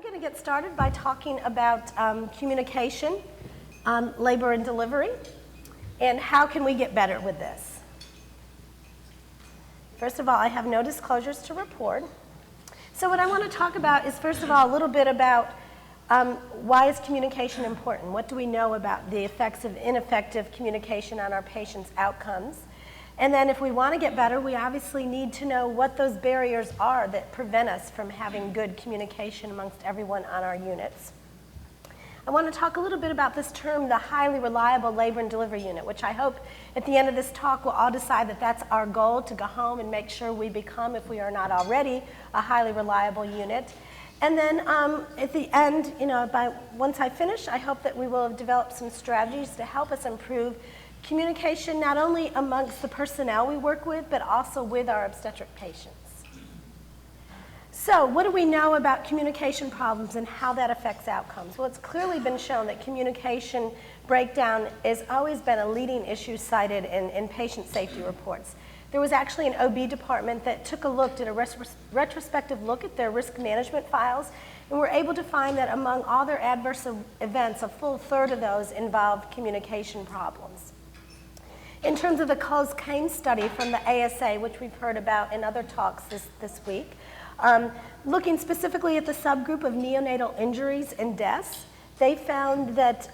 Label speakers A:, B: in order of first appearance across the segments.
A: going to get started by talking about communication, labor and delivery, and how can we get better with this. First of all, I have no disclosures to report. So what I want to talk about is, first of all, a little bit about why is communication important? What do we know about the effects of ineffective communication on our patients' outcomes? And then if we want to get better, we obviously need to know what those barriers are that prevent us from having good communication amongst everyone on our units. I want to talk a little bit about this term, the highly reliable labor and delivery unit, which I hope at the end of this talk we'll all decide that that's our goal, to go home and make sure we become, if we are not already, a highly reliable unit. And then at the end, once I finish, I hope that we will have developed some strategies to help us improve communication not only amongst the personnel we work with, but also with our obstetric patients. So what do we know about communication problems and how that affects outcomes? Well, it's clearly been shown that communication breakdown has always been a leading issue cited in patient safety reports. There was actually an OB department that took a look, did a retrospective look at their risk management files, and were able to find that among all their adverse events, a full third of those involved communication problems. In terms of the closed claims study from the ASA, which we've heard about in other talks this week, looking specifically at the subgroup of neonatal injuries and deaths, they found that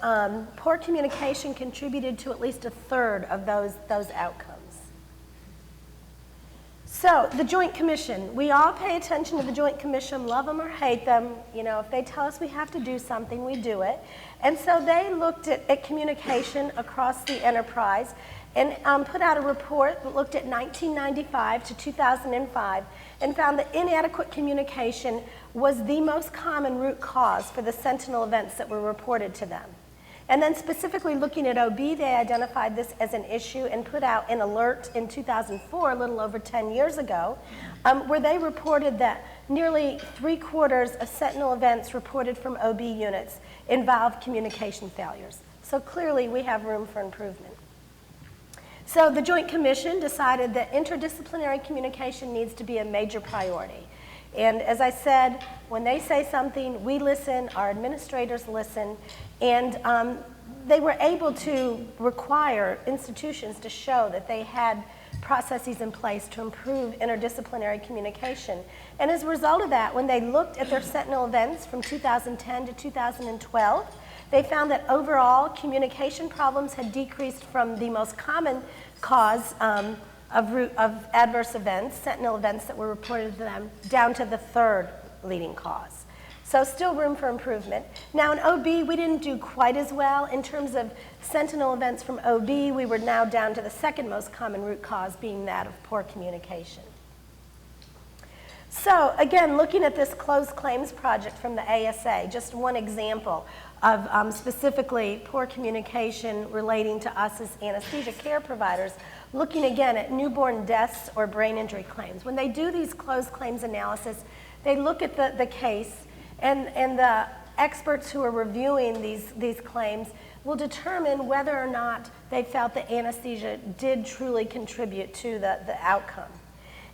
A: poor communication contributed to at least a third of those outcomes. So the Joint Commission, we all pay attention to the Joint Commission, love them or hate them. You know, if they tell us we have to do something, we do it. And so they looked at communication across the enterprise and put out a report that looked at 1995 to 2005 and found that inadequate communication was the most common root cause for the sentinel events that were reported to them. And then specifically looking at OB, they identified this as an issue and put out an alert in 2004, a little over 10 years ago, where they reported that nearly 3/4 of sentinel events reported from OB units involved communication failures. So clearly we have room for improvement. So the Joint Commission decided that interdisciplinary communication needs to be a major priority. And as I said, when they say something, we listen, our administrators listen, and they were able to require institutions to show that they had processes in place to improve interdisciplinary communication. And as a result of that, when they looked at their sentinel events from 2010 to 2012, they found that overall communication problems had decreased from the most common cause of adverse events, sentinel events that were reported to them, down to the third leading cause. So still room for improvement. Now in OB, we didn't do quite as well. In terms of sentinel events from OB, we were now down to the second most common root cause, being that of poor communication. So again, looking at this closed claims project from the ASA, just one example of specifically poor communication relating to us as anesthesia care providers, looking again at newborn deaths or brain injury claims. When they do these closed claims analysis, they look at the case, and the experts who are reviewing these claims will determine whether or not they felt that anesthesia did truly contribute to the outcome.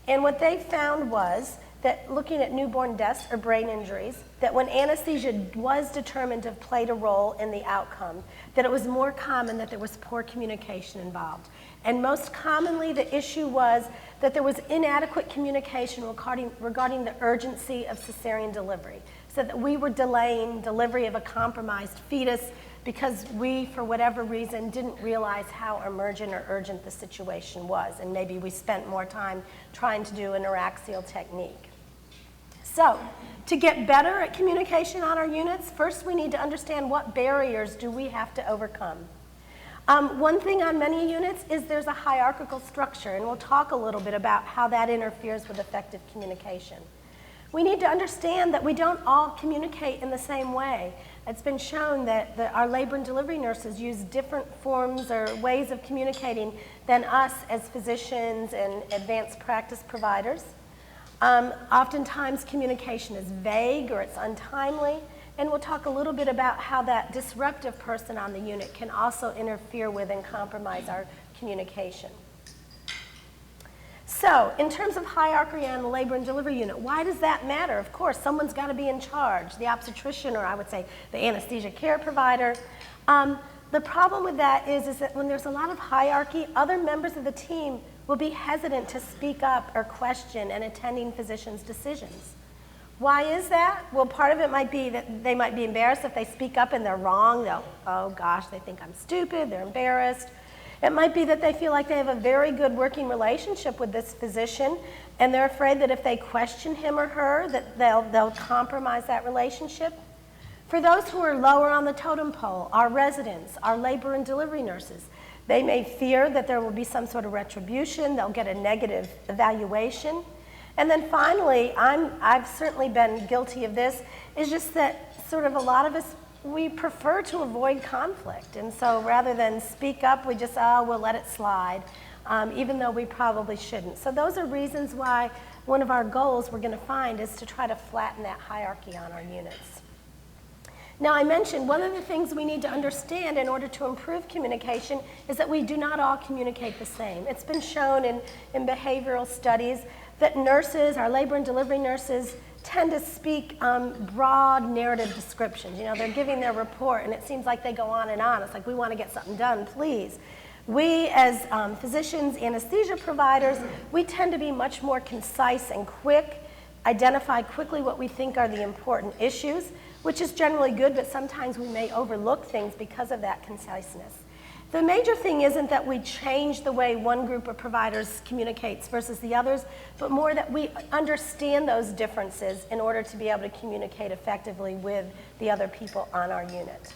A: And what they found was that looking at newborn deaths or brain injuries, that when anesthesia was determined to have played a role in the outcome, that it was more common that there was poor communication involved. And most commonly, the issue was that there was inadequate communication regarding the urgency of cesarean delivery, so that we were delaying delivery of a compromised fetus because we, for whatever reason, didn't realize how emergent or urgent the situation was, and maybe we spent more time trying to do an neuraxial technique. So, to get better at communication on our units, first we need to understand what barriers do we have to overcome. One thing on many units is there's a hierarchical structure, and we'll talk a little bit about how that interferes with effective communication. We need to understand that we don't all communicate in the same way. It's been shown that our labor and delivery nurses use different forms or ways of communicating than us as physicians and advanced practice providers. Oftentimes communication is vague or it's untimely, and we'll talk a little bit about how that disruptive person on the unit can also interfere with and compromise our communication. So, in terms of hierarchy on the labor and delivery unit, why does that matter? Of course, someone's got to be in charge, the obstetrician, or I would say the anesthesia care provider. The problem with that is that when there's a lot of hierarchy, other members of the team will be hesitant to speak up or question an attending physician's decisions. Why is that? Well, part of it might be that they might be embarrassed if they speak up and they're wrong. They'll, oh gosh, they think I'm stupid, they're embarrassed. It might be that they feel like they have a very good working relationship with this physician, and they're afraid that if they question him or her, that they'll compromise that relationship. For those who are lower on the totem pole, our residents, our labor and delivery nurses, they may fear that there will be some sort of retribution, they'll get a negative evaluation. And then finally, I've certainly been guilty of this, is just that sort of a lot of us, we prefer to avoid conflict. And so rather than speak up, we just, we'll let it slide, even though we probably shouldn't. So those are reasons why one of our goals we're going to find is to try to flatten that hierarchy on our units. Now, I mentioned one of the things we need to understand in order to improve communication is that we do not all communicate the same. It's been shown in behavioral studies that nurses, our labor and delivery nurses, tend to speak broad narrative descriptions. You know, they're giving their report and it seems like they go on and on. It's like, we want to get something done, please. We as physicians, anesthesia providers, we tend to be much more concise and quick, identify quickly what we think are the important issues, which is generally good, but sometimes we may overlook things because of that conciseness. The major thing isn't that we change the way one group of providers communicates versus the others, but more that we understand those differences in order to be able to communicate effectively with the other people on our unit.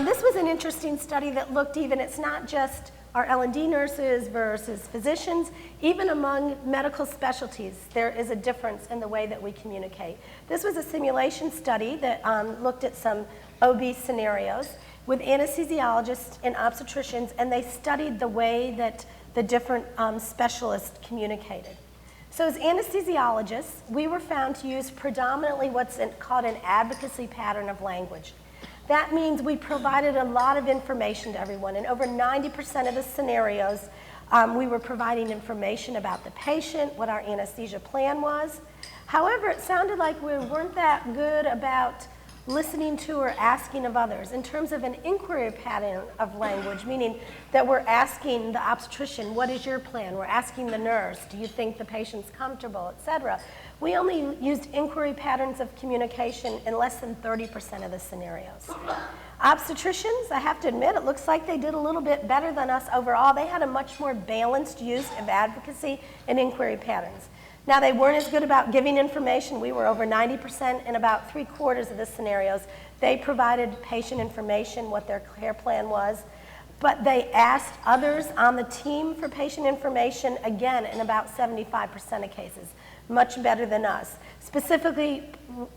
A: This was an interesting study that looked it's not just our L&D nurses versus physicians, even among medical specialties, there is a difference in the way that we communicate. This was a simulation study that looked at some OB scenarios with anesthesiologists and obstetricians, and they studied the way that the different specialists communicated. So as anesthesiologists, we were found to use predominantly what's called an advocacy pattern of language. That means we provided a lot of information to everyone. In over 90% of the scenarios, we were providing information about the patient, what our anesthesia plan was. However, it sounded like we weren't that good about listening to or asking of others in terms of an inquiry pattern of language, meaning that we're asking the obstetrician, what is your plan? We're asking the nurse, do you think the patient's comfortable, etc. We only used inquiry patterns of communication in less than 30% of the scenarios. Obstetricians, I have to admit, it looks like they did a little bit better than us overall. They had a much more balanced use of advocacy and inquiry patterns. Now, they weren't as good about giving information. We were over 90% in about 3/4 of the scenarios. They provided patient information, what their care plan was, but they asked others on the team for patient information, again, in about 75% of cases, much better than us. Specifically,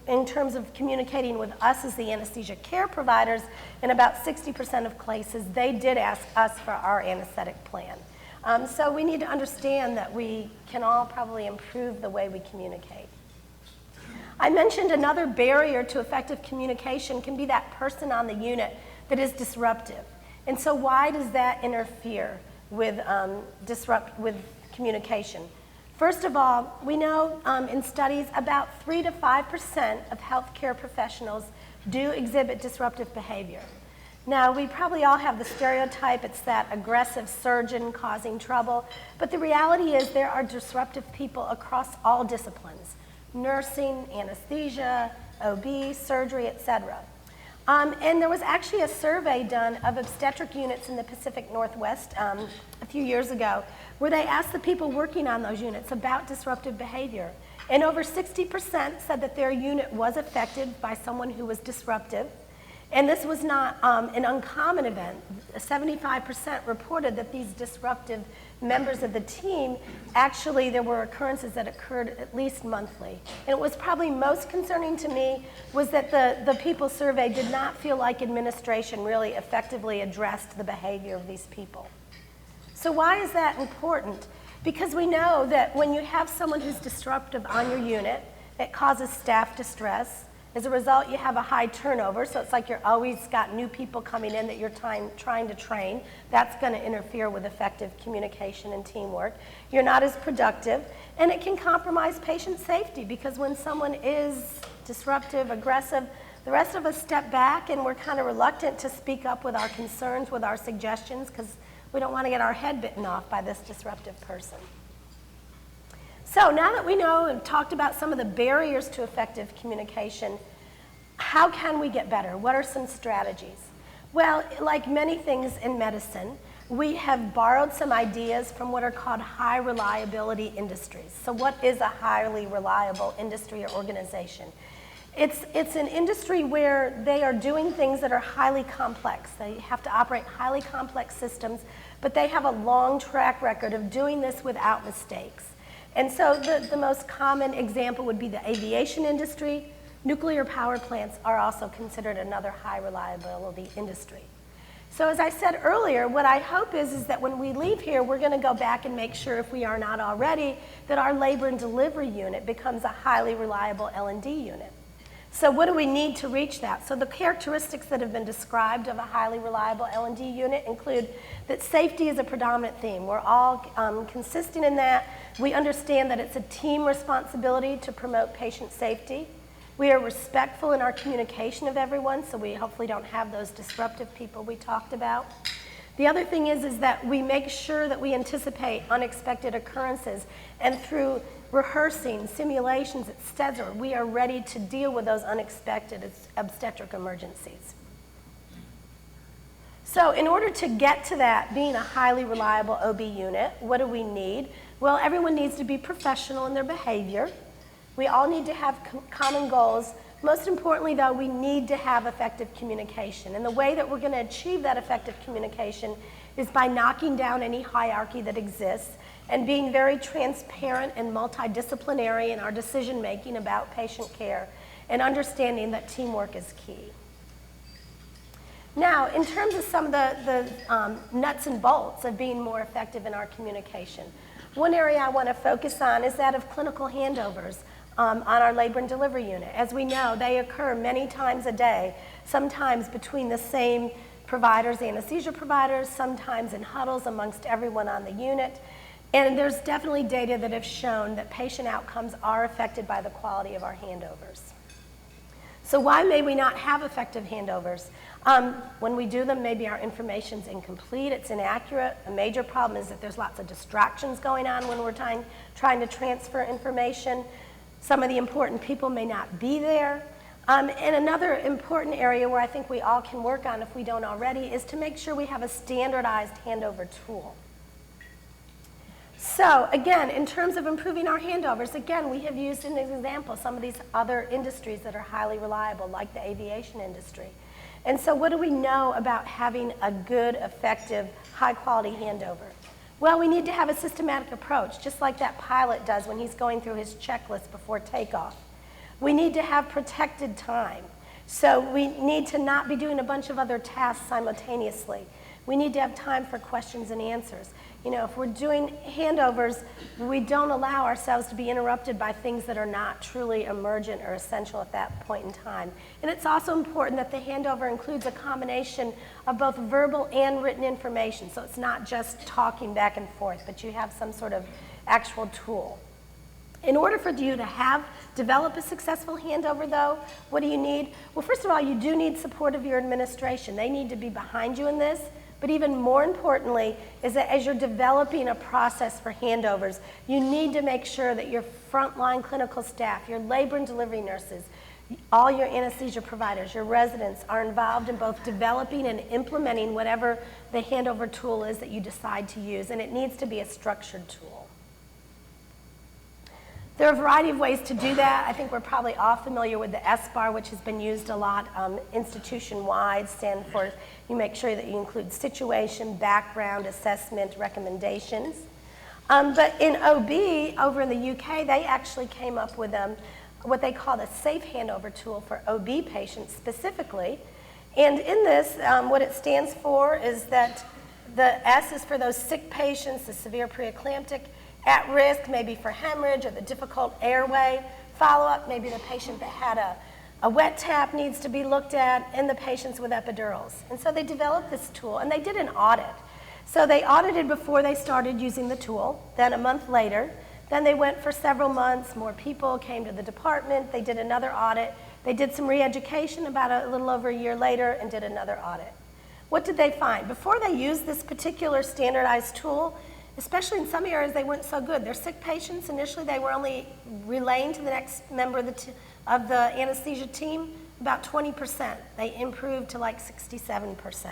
A: in terms of communicating with us as the anesthesia care providers, in about 60% of cases, they did ask us for our anesthetic plan. So we need to understand that we can all probably improve the way we communicate. I mentioned another barrier to effective communication can be that person on the unit that is disruptive. And so why does that interfere with, with communication? First of all, we know in studies about 3 to 5% of healthcare professionals do exhibit disruptive behavior. Now, we probably all have the stereotype, it's that aggressive surgeon causing trouble, but the reality is there are disruptive people across all disciplines, nursing, anesthesia, OB, surgery, etc. And there was actually a survey done of obstetric units in the Pacific Northwest a few years ago, where they asked the people working on those units about disruptive behavior. And over 60% said that their unit was affected by someone who was disruptive. And this was not an uncommon event. 75% reported that these disruptive members of the team, actually there were occurrences that occurred at least monthly. And it was probably most concerning to me was that the people surveyed did not feel like administration really effectively addressed the behavior of these people. So why is that important? Because we know that when you have someone who's disruptive on your unit, it causes staff distress. As a result, you have a high turnover, so it's like you're always got new people coming in that you're trying to train. That's going to interfere with effective communication and teamwork. You're not as productive, and it can compromise patient safety because when someone is disruptive, aggressive, the rest of us step back and we're kind of reluctant to speak up with our concerns, with our suggestions, because we don't want to get our head bitten off by this disruptive person. So now that we know and talked about some of the barriers to effective communication, how can we get better? What are some strategies? Well, like many things in medicine, we have borrowed some ideas from what are called high reliability industries. So what is a highly reliable industry or organization? It's an industry where they are doing things that are highly complex. They have to operate highly complex systems, but they have a long track record of doing this without mistakes. And so the most common example would be the aviation industry. Nuclear power plants are also considered another high reliability industry. So as I said earlier, what I hope is that when we leave here, we're going to go back and make sure, if we are not already, that our labor and delivery unit becomes a highly reliable L&D unit. So what do we need to reach that? So the characteristics that have been described of a highly reliable L&D unit include that safety is a predominant theme. We're all consistent in that. We understand that it's a team responsibility to promote patient safety. We are respectful in our communication of everyone, so we hopefully don't have those disruptive people we talked about. The other thing is that we make sure that we anticipate unexpected occurrences, and through rehearsing, simulations, etc., we are ready to deal with those unexpected obstetric emergencies. So in order to get to that, being a highly reliable OB unit, what do we need? Well, everyone needs to be professional in their behavior. We all need to have common goals. Most importantly, though, we need to have effective communication. And the way that we're going to achieve that effective communication is by knocking down any hierarchy that exists and being very transparent and multidisciplinary in our decision-making about patient care and understanding that teamwork is key. Now, in terms of some of the nuts and bolts of being more effective in our communication, one area I want to focus on is that of clinical handovers on our labor and delivery unit. As we know, they occur many times a day, sometimes between the same providers, anesthesia providers, sometimes in huddles amongst everyone on the unit. And there's definitely data that have shown that patient outcomes are affected by the quality of our handovers. So why may we not have effective handovers? When we do them, maybe our information's incomplete, it's inaccurate. A major problem is that there's lots of distractions going on when we're trying to transfer information. Some of the important people may not be there. And another important area where I think we all can work on, if we don't already, is to make sure we have a standardized handover tool. So again, in terms of improving our handovers, again, we have used an example some of these other industries that are highly reliable, like the aviation industry. And so what do we know about having a good, effective, high-quality handover? Well, we need to have a systematic approach, just like that pilot does when he's going through his checklist before takeoff. We need to have protected time. So we need to not be doing a bunch of other tasks simultaneously. We need to have time for questions and answers. You know, if we're doing handovers, we don't allow ourselves to be interrupted by things that are not truly emergent or essential at that point in time. And it's also important that the handover includes a combination of both verbal and written information. So it's not just talking back and forth, but you have some sort of actual tool. In order for you to develop a successful handover, though, what do you need? Well, first of all, you do need support of your administration. They need to be behind you in this. But even more importantly is that as you're developing a process for handovers, you need to make sure that your frontline clinical staff, your labor and delivery nurses, all your anesthesia providers, your residents are involved in both developing and implementing whatever the handover tool is that you decide to use, and it needs to be a structured tool. There are a variety of ways to do that. I think we're probably all familiar with the SBAR, which has been used a lot institution-wide, stand for you make sure that you include situation, background, assessment, recommendations. But in OB, over in the UK, they actually came up with what they call the safe handover tool for OB patients specifically. And in this, what it stands for is that the S is for those sick patients, the severe preeclamptic, at risk, maybe for hemorrhage or the difficult airway. Follow-up, maybe the patient that had A wet tap needs to be looked at in the patients with epidurals. And so they developed this tool, and they did an audit. So they audited before they started using the tool, then a month later. Then they went for several months. More people came to the department. They did another audit. They did some re-education about a little over a year later and did another audit. What did they find? Before they used this particular standardized tool, especially in some areas, they weren't so good. Their sick patients, initially, they were only relaying to the next member of the anesthesia team about 20%. They improved to like 67%.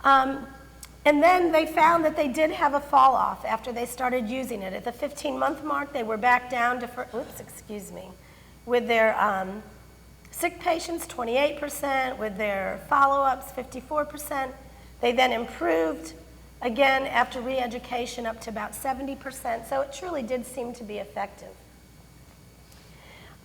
A: And then they found that they did have a fall off after they started using it. At the 15-month mark, they were back down to, with their sick patients, 28%, with their follow-ups, 54%. They then improved, again, after re-education, up to about 70%. So it truly did seem to be effective.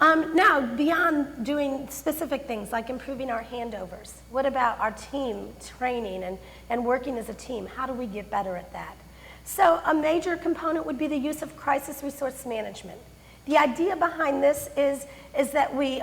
A: Now, beyond doing specific things like improving our handovers, what about our team training and working as a team? How do we get better at that? So a major component would be the use of crisis resource management. The idea behind this is that we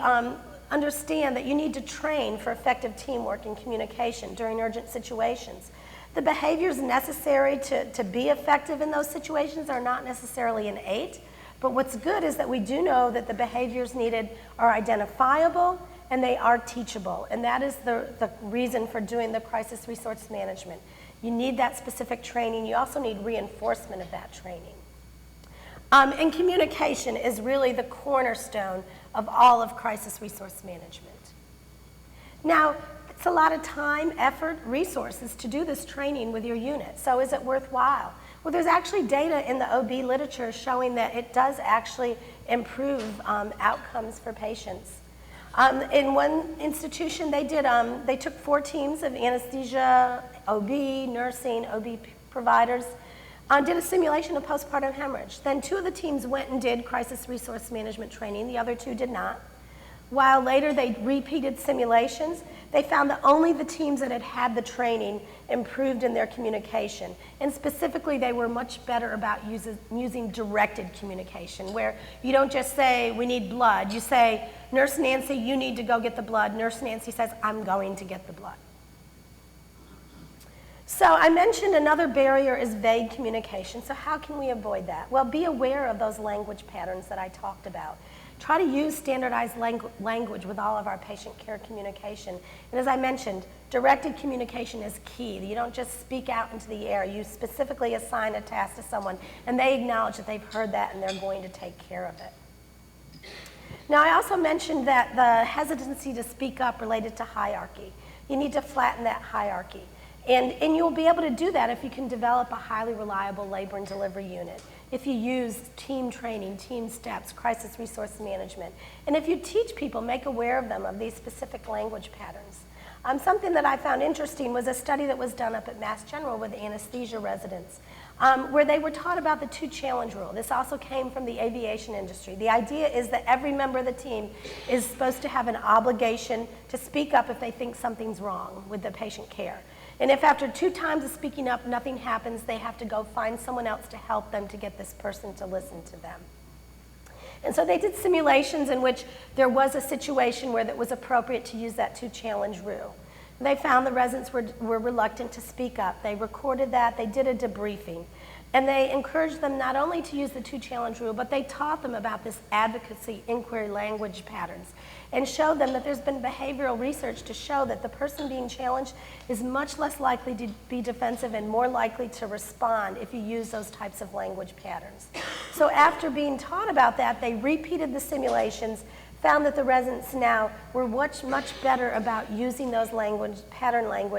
A: understand that you need to train for effective teamwork and communication during urgent situations. The behaviors necessary to be effective in those situations are not necessarily innate. But what's good is that we do know that the behaviors needed are identifiable and they are teachable. And that is the reason for doing the crisis resource management. You need that specific training. You also need reinforcement of that training. And communication is really the cornerstone of all of crisis resource management. Now, it's a lot of time, effort, resources to do this training with your unit. So is it worthwhile? Well, there's actually data in the OB literature showing that it does actually improve outcomes for patients. In one institution, they took 4 teams of anesthesia, OB, nursing, OB providers, did a simulation of postpartum hemorrhage. Then 2 of the teams went and did crisis resource management training. The other 2 did not. While later they repeated simulations, they found that only the teams that had had the training improved in their communication. And specifically, they were much better about using directed communication, where you don't just say, we need blood. You say, Nurse Nancy, you need to go get the blood. Nurse Nancy says, I'm going to get the blood. So I mentioned another barrier is vague communication. So how can we avoid that? Well, be aware of those language patterns that I talked about. Try to use standardized language with all of our patient care communication. And as I mentioned, directed communication is key. You don't just speak out into the air. You specifically assign a task to someone, and they acknowledge that they've heard that and they're going to take care of it. Now, I also mentioned that the hesitancy to speak up related to hierarchy. You need to flatten that hierarchy. And you'll be able to do that if you can develop a highly reliable labor and delivery unit, if you use team training, team steps, crisis resource management, and if you teach people, make aware of them of these specific language patterns. Something that I found interesting was a study that was done up at Mass General with anesthesia residents, where they were taught about the 2-challenge rule. This also came from the aviation industry. The idea is that every member of the team is supposed to have an obligation to speak up if they think something's wrong with the patient care. And if after 2 times of speaking up, nothing happens, they have to go find someone else to help them to get this person to listen to them. And so they did simulations in which there was a situation where it was appropriate to use that 2-challenge rule. They found the residents were reluctant to speak up. They recorded that, they did a debriefing. And they encouraged them not only to use the 2-challenge rule, but they taught them about this advocacy inquiry language patterns and showed them that there's been behavioral research to show that the person being challenged is much less likely to be defensive and more likely to respond if you use those types of language patterns. So after being taught about that, they repeated the simulations, found that the residents now were much better about using those language patterns,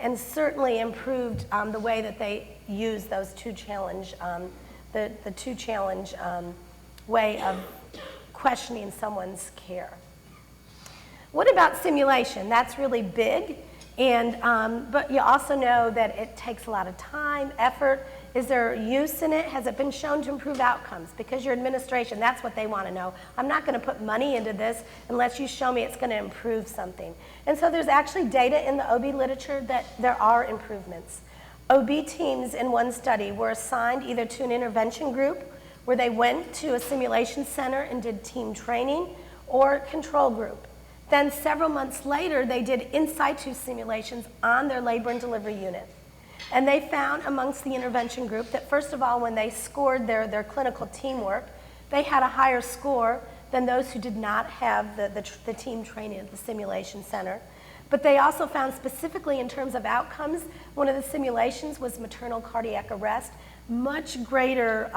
A: and certainly improved the way that they use those 2-challenge, the 2-challenge way of questioning someone's care. What about simulation? That's really big, and but you also know that it takes a lot of time, effort. Is there use in it? Has it been shown to improve outcomes? Because your administration, that's what they want to know. I'm not going to put money into this unless you show me it's going to improve something. And so there's actually data in the OB literature that there are improvements. OB teams in one study were assigned either to an intervention group where they went to a simulation center and did team training, or control group. Then several months later, they did in situ simulations on their labor and delivery unit. And they found amongst the intervention group that, first of all, when they scored their clinical teamwork, they had a higher score than those who did not have the team training at the simulation center. But they also found specifically in terms of outcomes, one of the simulations was maternal cardiac arrest, much greater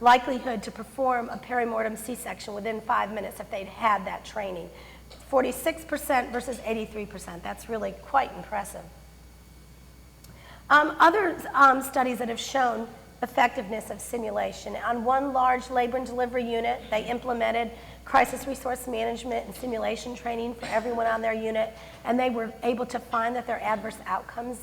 A: likelihood to perform a perimortem C-section within 5 minutes if they'd had that training. 46% versus 83%. That's really quite impressive. Other studies that have shown effectiveness of simulation. On one large labor and delivery unit, they implemented crisis resource management and simulation training for everyone on their unit, and they were able to find that their adverse outcomes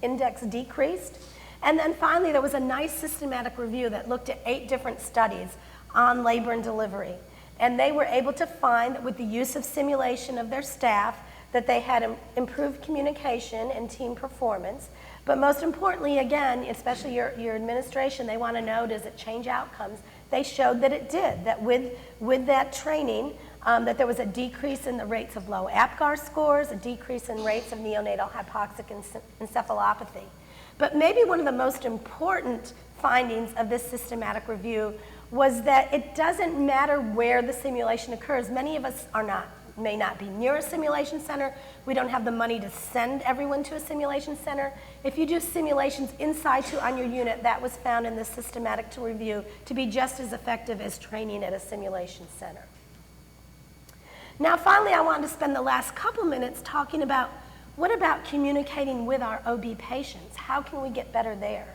A: index decreased. And then finally, there was a nice systematic review that looked at 8 different studies on labor and delivery. And they were able to find that with the use of simulation of their staff, that they had improved communication and team performance. But most importantly, again, especially your administration, they want to know, does it change outcomes? They showed that it did, that with that training, that there was a decrease in the rates of low APGAR scores, a decrease in rates of neonatal hypoxic encephalopathy. But maybe one of the most important findings of this systematic review was that it doesn't matter where the simulation occurs. Many of us may not be near a simulation center. We don't have the money to send everyone to a simulation center. If you do simulations in situ on your unit, that was found in this systematic review to be just as effective as training at a simulation center. Now, finally, I wanted to spend the last couple minutes talking about what about communicating with our OB patients? How can we get better there?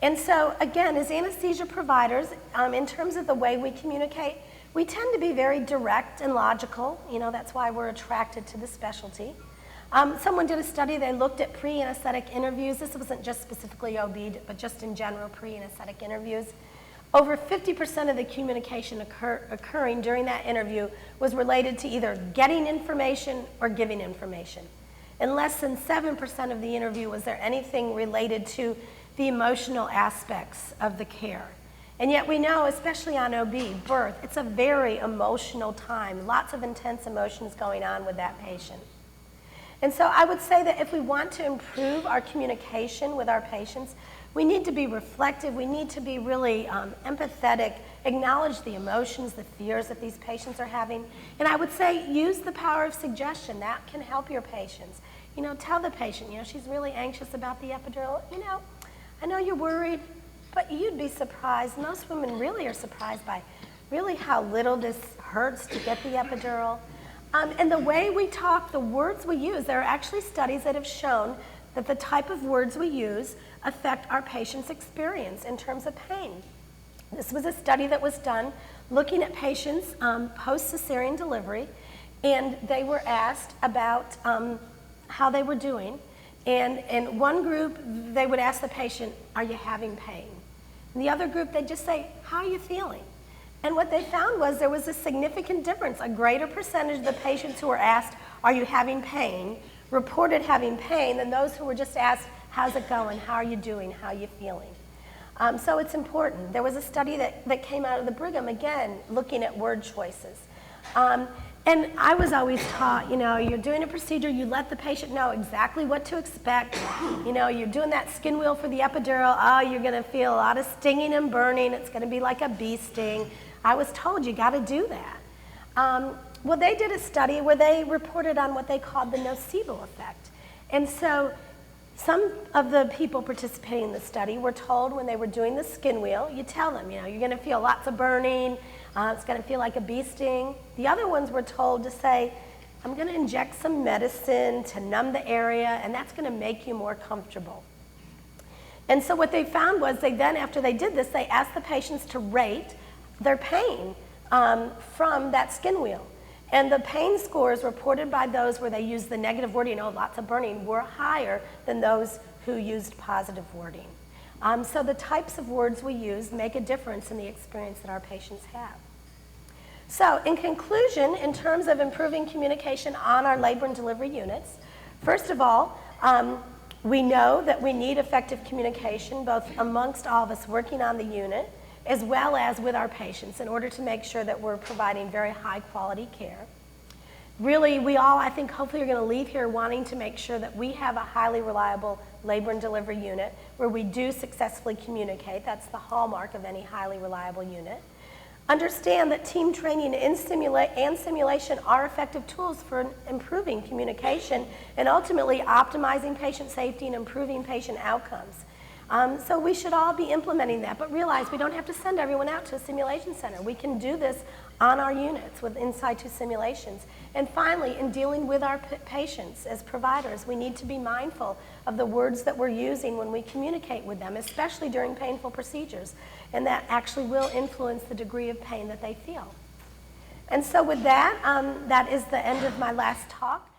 A: And so, again, as anesthesia providers, in terms of the way we communicate, we tend to be very direct and logical. You know, that's why we're attracted to the specialty. Someone did a study, they looked at pre-anesthetic interviews. This wasn't just specifically OB, but just in general pre-anesthetic interviews. Over 50% of the communication occurring during that interview was related to either getting information or giving information. In less than 7% of the interview was there anything related to the emotional aspects of the care. And yet we know, especially on OB, birth, it's a very emotional time, lots of intense emotions going on with that patient. And so I would say that if we want to improve our communication with our patients, we need to be reflective, we need to be really empathetic, acknowledge the emotions, the fears that these patients are having. And I would say use the power of suggestion. That can help your patients. You know, tell the patient, you know, she's really anxious about the epidural. You know, I know you're worried, but you'd be surprised. Most women really are surprised by really how little this hurts to get the epidural. And the way we talk, the words we use, there are actually studies that have shown that the type of words we use affect our patient's experience in terms of pain. This was a study that was done looking at patients post-cesarean delivery, and they were asked about how they were doing. And in one group, they would ask the patient, are you having pain? In the other group, they'd just say, how are you feeling? And what they found was there was a significant difference. A greater percentage of the patients who were asked, are you having pain, reported having pain than those who were just asked, how's it going, how are you doing, how are you feeling? So it's important. There was a study that came out of the Brigham, again, looking at word choices. And I was always taught, you know, you're doing a procedure, you let the patient know exactly what to expect. You know, you're doing that skin wheel for the epidural, oh, you're gonna feel a lot of stinging and burning, it's gonna be like a bee sting. I was told you gotta do that. Well, they did a study where they reported on what they called the nocebo effect. And so some of the people participating in the study were told when they were doing the skin wheel, you tell them, you know, you're gonna feel lots of burning, it's gonna feel like a bee sting. The other ones were told to say, I'm gonna inject some medicine to numb the area, and that's gonna make you more comfortable. And so what they found was after they did this, they asked the patients to rate their pain from that skin wheel. And the pain scores reported by those where they used the negative wording, oh, lots of burning, were higher than those who used positive wording. So the types of words we use make a difference in the experience that our patients have. So in conclusion, in terms of improving communication on our labor and delivery units, first of all, we know that we need effective communication both amongst all of us working on the unit, as well as with our patients in order to make sure that we're providing very high quality care. Really, we all, I think, hopefully are going to leave here wanting to make sure that we have a highly reliable labor and delivery unit where we do successfully communicate. That's the hallmark of any highly reliable unit. Understand that team training and simulation are effective tools for improving communication and ultimately optimizing patient safety and improving patient outcomes. So we should all be implementing that, but realize we don't have to send everyone out to a simulation center. We can do this on our units with in situ simulations. And finally, in dealing with our patients as providers, we need to be mindful of the words that we're using when we communicate with them, especially during painful procedures, and that actually will influence the degree of pain that they feel. And so with that, that is the end of my last talk.